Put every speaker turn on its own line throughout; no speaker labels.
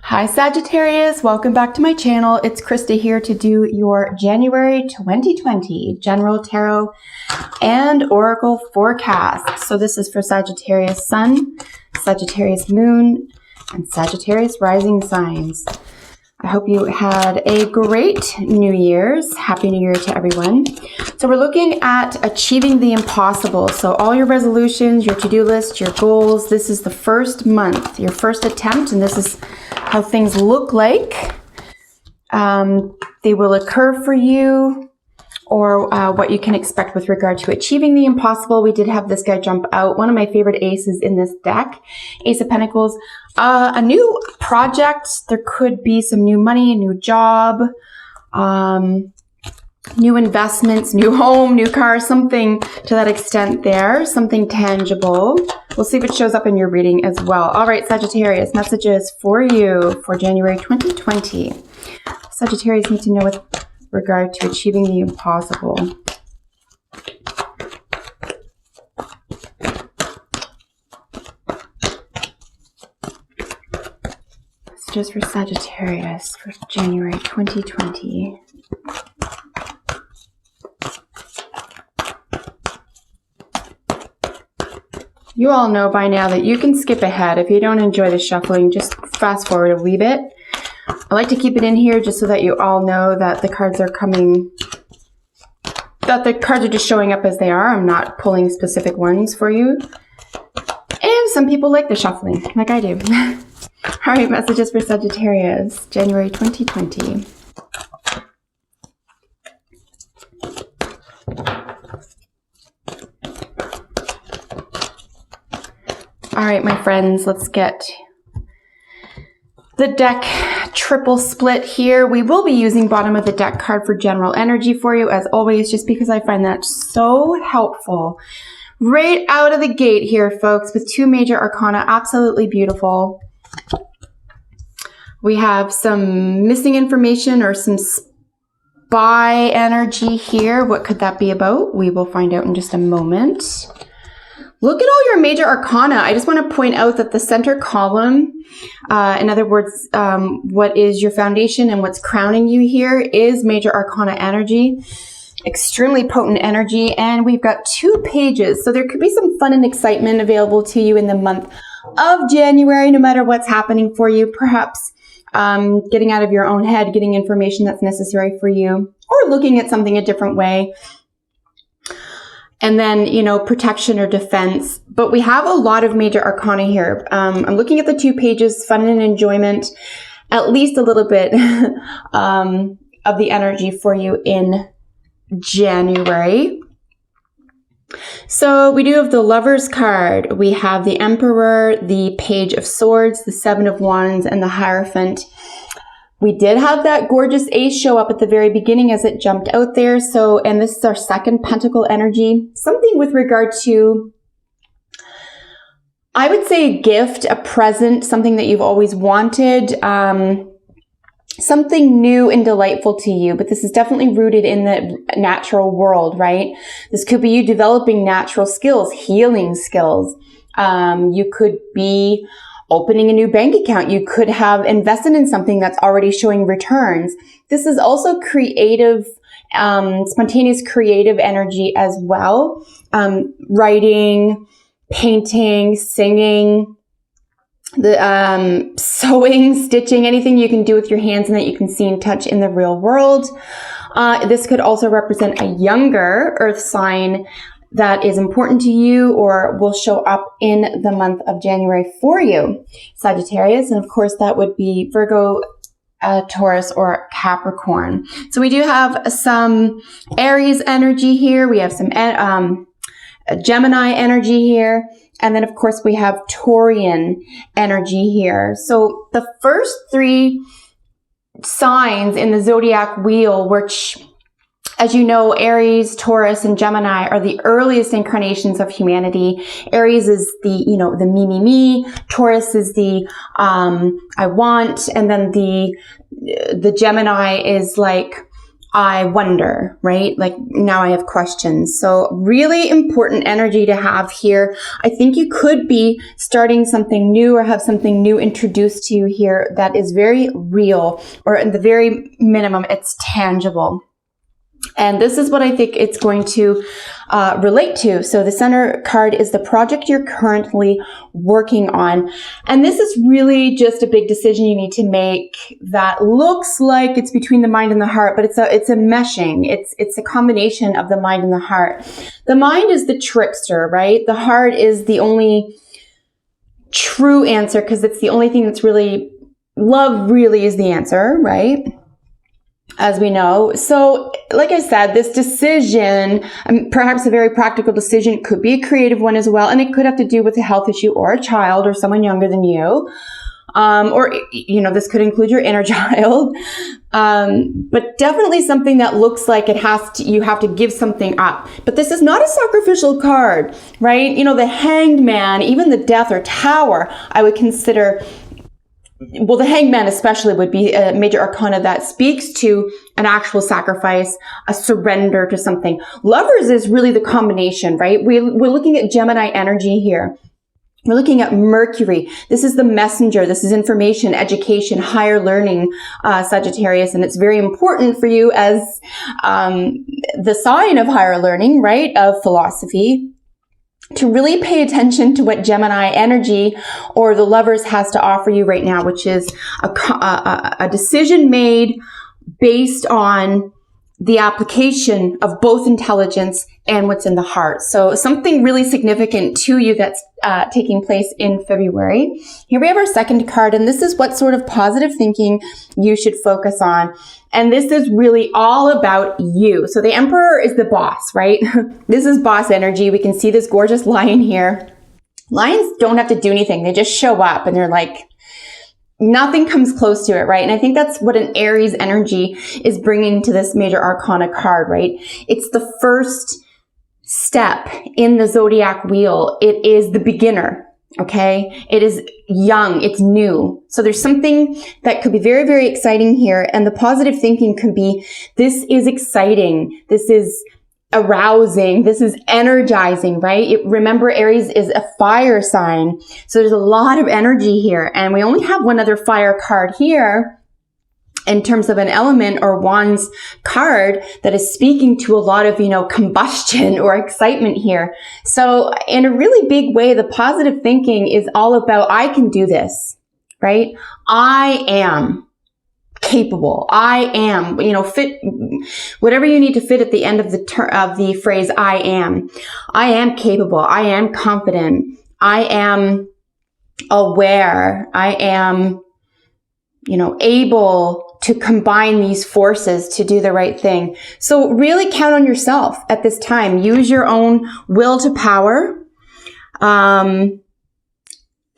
Hi Sagittarius, welcome back to my channel. It's Krista here to do your January 2020 General Tarot and Oracle forecast. So this is for Sagittarius Sun, Sagittarius Moon, and Sagittarius Rising signs. I hope you had a great New Year's. Happy New Year to everyone. So we're looking at achieving the impossible. So all your resolutions, your to-do list, your goals, this is the first month, your first attempt, and this is how things look like. They will occur for you, or what you can expect with regard to achieving the impossible. We did have this guy jump out. One of my favorite aces in this deck, Ace of Pentacles. A new project. There could be some new money, a new job, new investments, new home, new car, something to that extent there, something tangible. We'll see if it shows up in your reading as well. All right, Sagittarius, messages for you for January 2020. Sagittarius need to know with regard to achieving the impossible. Messages for Sagittarius for January 2020. You all know by now that you can skip ahead. If you don't enjoy the shuffling, just fast forward a wee bit. I like to keep it in here just so that you all know that the cards are coming, that the cards are just showing up as they are. I'm not pulling specific ones for you. And some people like the shuffling, like I do. All right, messages for Sagittarius, January 2020. All right, my friends, let's get the deck triple split here. We will be using bottom of the deck card for general energy for you, as always, just because I find that so helpful. Right out of the gate here, folks, with two major arcana, absolutely beautiful. We have some missing information or some spy energy here. What could that be about? We will find out in just a moment. Look at all your major arcana. I just want to point out that the center column, in other words, what is your foundation and what's crowning you here is major arcana energy. Extremely potent energy. And we've got 2 pages. So there could be some fun and excitement available to you in the month of January, no matter what's happening for you. Perhaps getting out of your own head, getting information that's necessary for you, or looking at something a different way. And then, you know, protection or defense. But we have a lot of major arcana here. I'm looking at the 2 pages, fun and enjoyment, at least a little bit of the energy for you in January. So we do have the Lover's card. We have the Emperor, the Page of Swords, the 7 of Wands, and the Hierophant. We did have that gorgeous ace show up at the very beginning as it jumped out there. So, and this is our second pentacle energy. Something with regard to, I would say, a gift, a present, something that you've always wanted, something new and delightful to you. But this is definitely rooted in the natural world, right? This could be you developing natural skills, healing skills. You could be opening a new bank account. You could have invested in something that's already showing returns. This is also creative, spontaneous creative energy as well. Writing, painting, singing, the sewing, stitching, anything you can do with your hands and that you can see and touch in the real world. This could also represent a younger earth sign that is important to you or will show up in the month of January for you, Sagittarius. And of course, that would be Virgo, Taurus, or Capricorn. So we do have some Aries energy here. We have some Gemini energy here. And then, of course, we have Taurian energy here. So the first 3 signs in the zodiac wheel, which, as you know, Aries, Taurus, and Gemini are the earliest incarnations of humanity. Aries is the, you know, the me. Taurus is the I want, and then the Gemini is like I wonder, right? Like now I have questions. So really important energy to have here. I think you could be starting something new or have something new introduced to you here that is very real, or at the very minimum, it's tangible. And this is what I think it's going to relate to. So the center card is the project you're currently working on. And this is really just a big decision you need to make that looks like it's between the mind and the heart, but it's a meshing. It's a combination of the mind and the heart. The mind is the trickster, right? The heart is the only true answer because it's the only thing that's really, love really is the answer, right? As we know. So like I said, this decision, perhaps a very practical decision, could be a creative one as well. And it could have to do with a health issue or a child or someone younger than you. Or, you know, this could include your inner child. But definitely something that looks like you have to give something up. But this is not a sacrificial card, right? You know, the Hanged Man, even the Death or Tower, I would consider. Well, the Hanged Man especially would be a major arcana that speaks to an actual sacrifice, a surrender to something. Lovers is really the combination, right? We're looking at Gemini energy here. We're looking at Mercury. This is the messenger. This is information, education, higher learning, Sagittarius. And it's very important for you as the sign of higher learning, right? Of philosophy, to really pay attention to what Gemini energy or the Lovers has to offer you right now, which is a decision made based on the application of both intelligence and what's in the heart. So something really significant to you that's taking place in February. Here we have our second card, and this is what sort of positive thinking you should focus on. And this is really all about you. So the Emperor is the boss, right? This is boss energy. We can see this gorgeous lion here. Lions don't have to do anything. They just show up and they're like, nothing comes close to it, right? And I think that's what an Aries energy is bringing to this major arcana card, right? It's the first step in the zodiac wheel. It is the beginner, okay? It is young, it's new. So there's something that could be very, very exciting here. And the positive thinking could be, this is exciting. This is arousing. This is energizing, right? Remember, Aries is a fire sign. So there's a lot of energy here. And we only have one other fire card here in terms of an element or Wands card that is speaking to a lot of, you know, combustion or excitement here. So in a really big way, the positive thinking is all about, I can do this, right? I am capable. I am, you know, fit whatever you need to fit at the end of the phrase I am. I am capable. I am confident. I am aware. I am, you know, able to combine these forces to do the right thing. So really count on yourself at this time. Use your own will to power.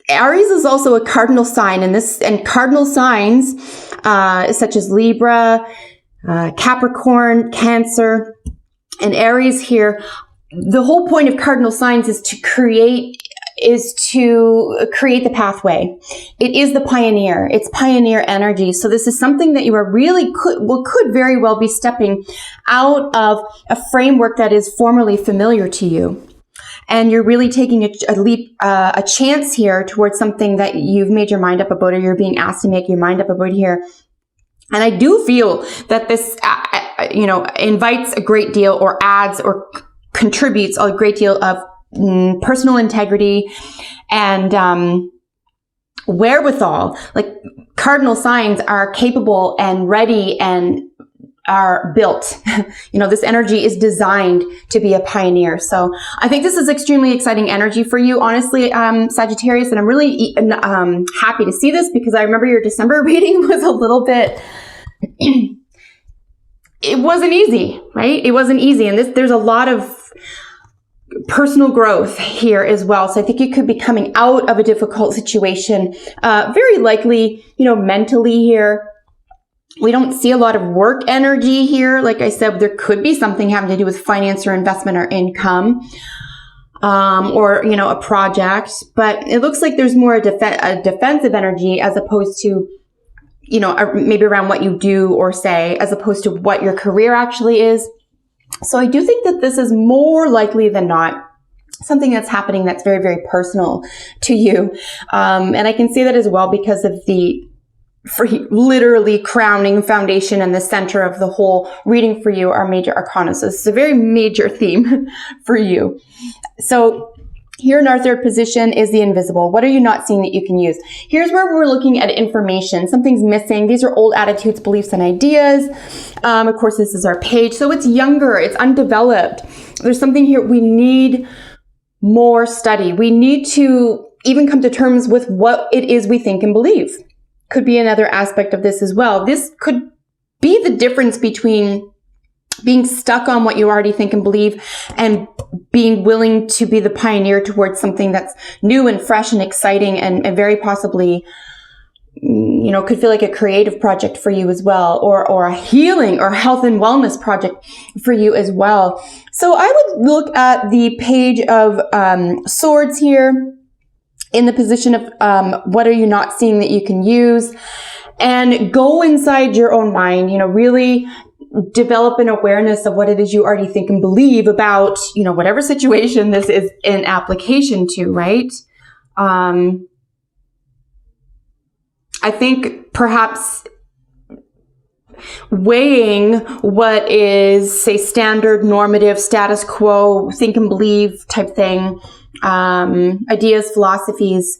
Aries is also a cardinal sign, and cardinal signs such as Libra, Capricorn, Cancer, and Aries here. The whole point of cardinal signs is to create the pathway. It is the pioneer. It's pioneer energy. So this is something that you are really could very well be stepping out of a framework that is formerly familiar to you. And you're really taking a leap, a chance here towards something that you've made your mind up about, or you're being asked to make your mind up about here. And I do feel that this, you know, invites a great deal or adds or contributes a great deal of personal integrity and wherewithal. Like cardinal signs are capable and ready and are built. You know, this energy is designed to be a pioneer. So I think this is extremely exciting energy for you, honestly, Sagittarius. And I'm really happy to see this because I remember your December reading was a little bit, it wasn't easy, right? It wasn't easy. And there's a lot of personal growth here as well. So I think you could be coming out of a difficult situation, very likely, you know, mentally here. We don't see a lot of work energy here. Like I said, there could be something having to do with finance or investment or income, or, you know, a project, but it looks like there's more a defensive energy as opposed to, maybe around what you do or say, as opposed to what your career actually is. So I do think that this is more likely than not something that's happening that's very, very personal to you. And I can say that as well because of the literally crowning foundation and the center of the whole reading for you are major arcana. So this is a very major theme for you. So here in our third position is the invisible. What are you not seeing that you can use? Here's where we're looking at information. Something's missing. These are old attitudes, beliefs, and ideas. Of course, this is our page. So it's younger. It's undeveloped. There's something here. We need more study. We need to even come to terms with what it is we think and believe. Could be another aspect of this as well. This could be the difference between being stuck on what you already think and believe and being willing to be the pioneer towards something that's new and fresh and exciting and very possibly, could feel like a creative project for you as well, or a healing or health and wellness project for you as well. So I would look at the page of swords here in the position of what are you not seeing that you can use, and go inside your own mind, really develop an awareness of what it is you already think and believe about, whatever situation this is in application to, right? I think perhaps weighing what is, say, standard, normative, status quo, think and believe type thing, ideas, philosophies,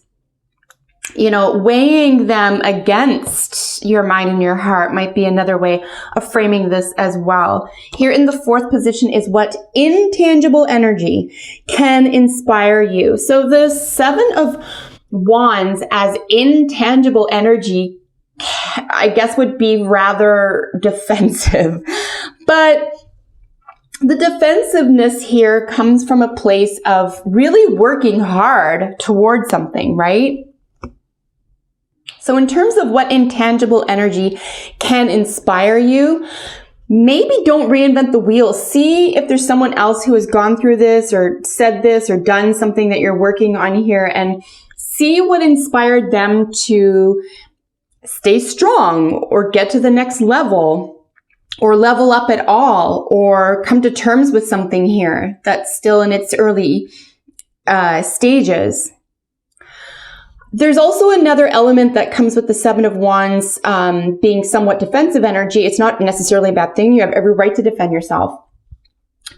weighing them against your mind and your heart might be another way of framing this as well. Here in the fourth position is what intangible energy can inspire you. So the Seven of Wands as intangible energy, I guess, would be rather defensive. But the defensiveness here comes from a place of really working hard towards something, right? So in terms of what intangible energy can inspire you, maybe don't reinvent the wheel. See if there's someone else who has gone through this or said this or done something that you're working on here, and see what inspired them to stay strong or get to the next level or level up at all or come to terms with something here that's still in its early stages. There's also another element that comes with the Seven of Wands being somewhat defensive energy. It's not necessarily a bad thing. You have every right to defend yourself.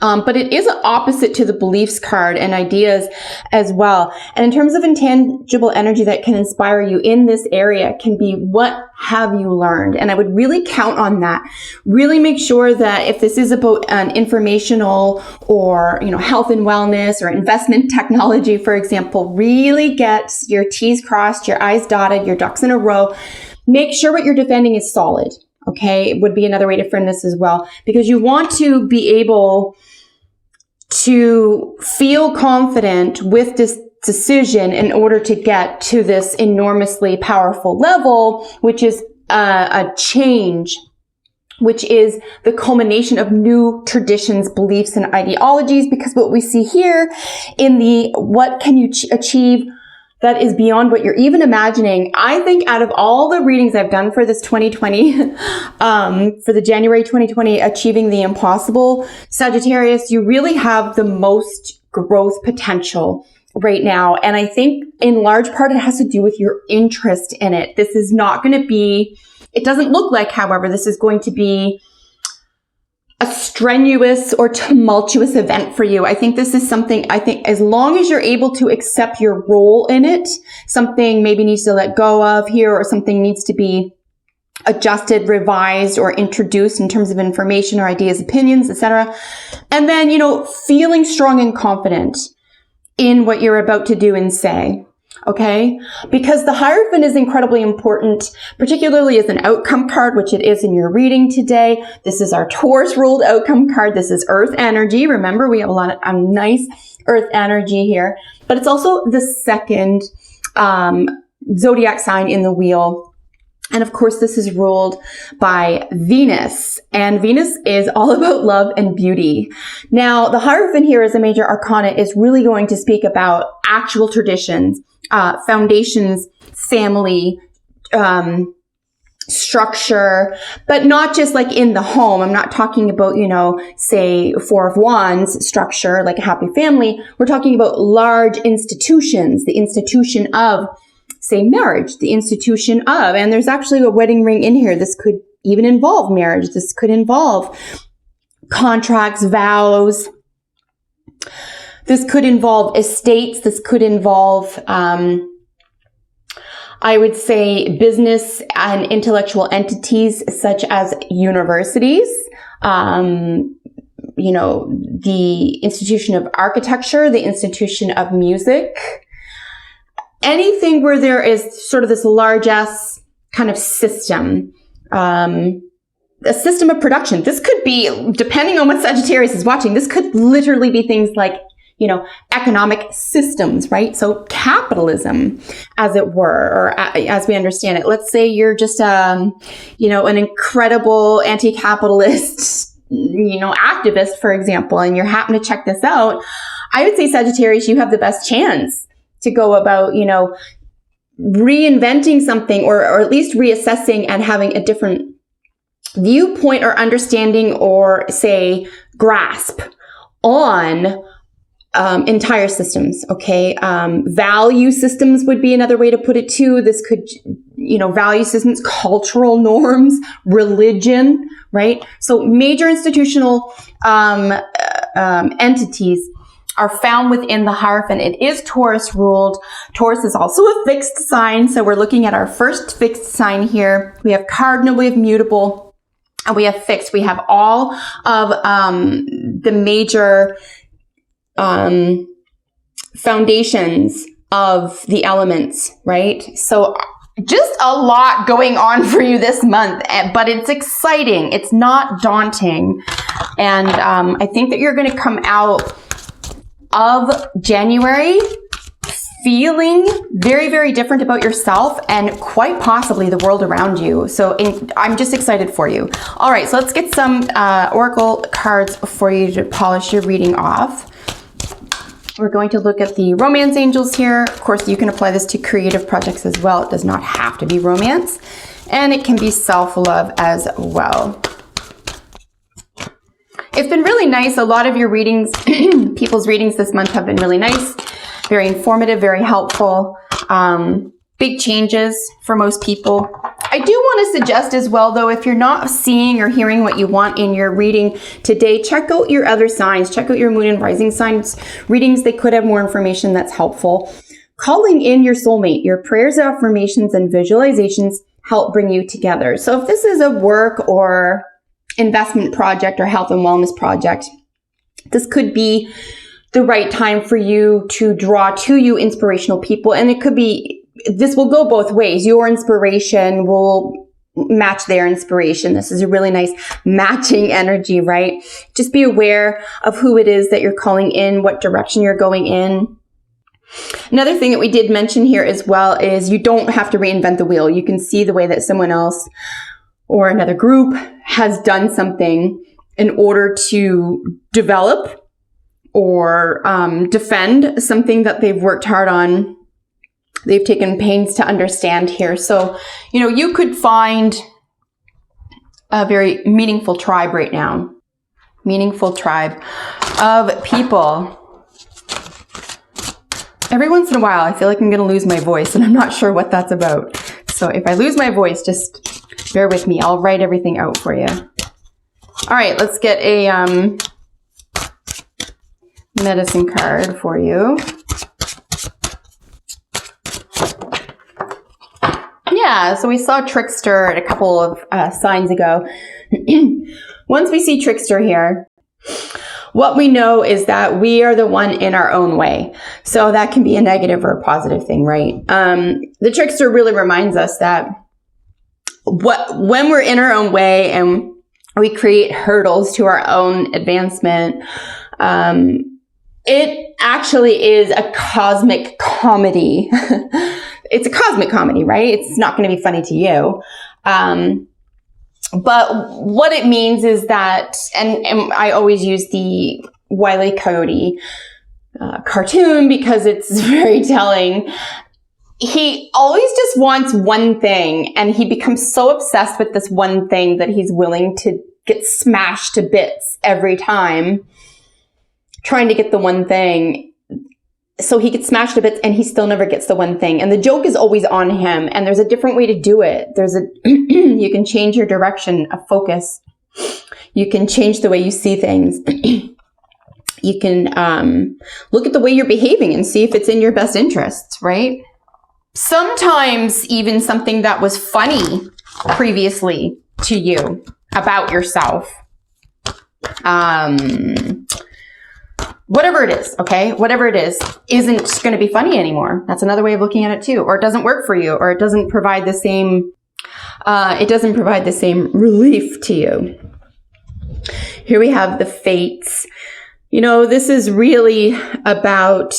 But it is opposite to the beliefs card and ideas as well. And in terms of intangible energy that can inspire you in this area can be, what have you learned? And I would really count on that. Really make sure that if this is about an informational or, health and wellness or investment technology, for example, really get your T's crossed, your I's dotted, your ducks in a row. Make sure what you're defending is solid. Okay, it would be another way to frame this as well, because you want to be able to feel confident with this decision in order to get to this enormously powerful level, which is a change, which is the culmination of new traditions, beliefs, and ideologies. Because what we see here in the what can you achieve that is beyond what you're even imagining. I think out of all the readings I've done for this 2020, for the January 2020 Achieving the Impossible, Sagittarius, you really have the most growth potential right now. And I think in large part it has to do with your interest in it. This is not going to be, it doesn't look like, however, this is going to be a strenuous or tumultuous event for you. I think this is something, as long as you're able to accept your role in it, something maybe needs to let go of here, or something needs to be adjusted, revised, or introduced in terms of information or ideas, opinions, etc. And then, feeling strong and confident in what you're about to do and say. Okay? Because the Hierophant is incredibly important, particularly as an outcome card, which it is in your reading today. This is our Taurus ruled outcome card. This is Earth energy. Remember, we have a lot of nice Earth energy here, but it's also the second zodiac sign in the wheel. And of course, this is ruled by Venus, and Venus is all about love and beauty. Now, the Hierophant here as a major arcana is really going to speak about actual traditions, foundations, family, structure, but not just like in the home. I'm not talking about, say Four of Wands structure, like a happy family. We're talking about large institutions, the institution of, say, marriage, the institution of, and there's actually a wedding ring in here. This could even involve marriage. This could involve contracts, vows. This could involve estates. This could involve, I would say, business and intellectual entities such as universities, the institution of architecture, the institution of music, anything where there is sort of this large-ass kind of system, a system of production. This could be, depending on what Sagittarius is watching, this could literally be things like, economic systems, right? So capitalism, as it were, or as we understand it. Let's say you're just, an incredible anti-capitalist, activist, for example, and you're happen to check this out. I would say, Sagittarius, you have the best chance to go about, reinventing something, or at least reassessing and having a different viewpoint or understanding, or say grasp on entire systems. Okay. Value systems would be another way to put it too. This could, value systems, cultural norms, religion, right? So major institutional, entities are found within the Hierophant. It is Taurus ruled. Taurus is also a fixed sign. So we're looking at our first fixed sign here. We have cardinal, we have mutable, and we have fixed. We have all of, the major, foundations of the elements, right? So just a lot going on for you this month, but it's exciting. It's not daunting. And I think that you're going to come out of January feeling very, very different about yourself and quite possibly the world around you. So I'm just excited for you. All right, so let's get some oracle cards for you to polish your reading off. We're going to look at the romance angels here. Of course, you can apply this to creative projects as well. It does not have to be romance, and it can be self-love as well. It's been really nice. A lot of your readings, people's readings this month have been really nice, very informative, very helpful. Big changes for most people. I do want to suggest as well, though, if you're not seeing or hearing what you want in your reading today, check out your other signs. Check out your moon and rising signs readings. They could have more information that's helpful. Calling in your soulmate, your prayers, affirmations, and visualizations help bring you together. So if this is a work or investment project or health and wellness project, this could be the right time for you to draw to you inspirational people. And it could be, this will go both ways. Your inspiration will match their inspiration. This is a really nice matching energy, right? Just be aware of who it is that you're calling in, what direction you're going in. Another thing that we did mention here as well is you don't have to reinvent the wheel. You can see the way that someone else or another group has done something in order to develop or defend something that they've worked hard on. They've taken pains to understand here. So, you could find a very meaningful tribe right now. Meaningful tribe of people. Every once in a while, I feel like I'm going to lose my voice, and I'm not sure what that's about. So if I lose my voice, just bear with me. I'll write everything out for you. All right, let's get a medicine card for you. Yeah, so we saw Trickster a couple of signs ago. Once we see Trickster here, what we know is that we are the one in our own way. So that can be a negative or a positive thing, right? The Trickster really reminds us that when we're in our own way and we create hurdles to our own advancement, it actually is a cosmic comedy. It's a cosmic comedy, right? It's not going to be funny to you. But what it means is that, and I always use the Wile E. Coyote cartoon because it's very telling. he always just wants one thing, and he becomes so obsessed with this one thing that he's willing to get smashed to bits every time trying to get the one thing. So he gets smashed to bits and he still never gets the one thing. And the joke is always on him, and there's a different way to do it. You can change your direction of focus. You can change the way you see things. You can look at the way you're behaving and see if it's in your best interests, right? Sometimes even something that was funny previously to you about yourself, whatever it is, okay? Whatever it is, isn't going to be funny anymore. That's another way of looking at it too. Or it doesn't work for you, or it doesn't provide the same, relief to you. Here we have the fates. You know, this is really about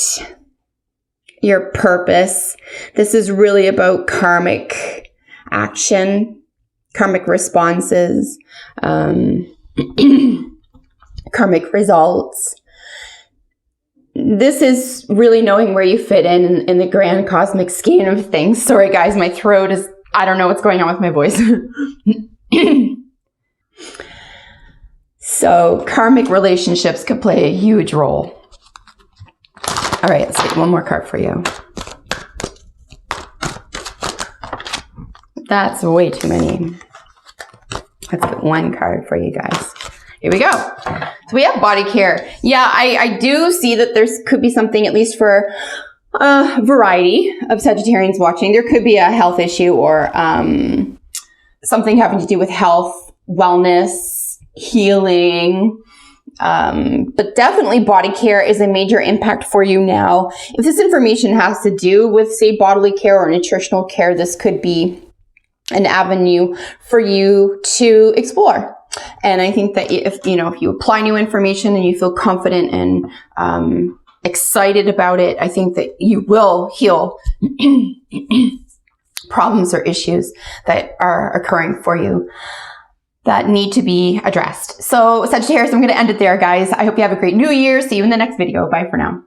your purpose. This is really about karmic action, karmic responses, karmic results. This is really knowing where you fit in the grand cosmic scheme of things. Sorry guys, my throat is, I don't know what's going on with my voice. So karmic relationships could play a huge role. All right, let's get one more card for you. That's way too many. Let's get one card for you guys. Here we go. So we have body care. Yeah, I do see that there could be something, at least for a variety of Sagittarians watching. There could be a health issue or something having to do with health, wellness, healing. But definitely body care is a major impact for you now. If this information has to do with, say, bodily care or nutritional care, this could be an avenue for you to explore. And I think that if you apply new information and you feel confident and excited about it, I think that you will heal problems or issues that are occurring for you that need to be addressed. So Sagittarius, I'm going to end it there, guys. I hope you have a great new year. See you in the next video. Bye for now.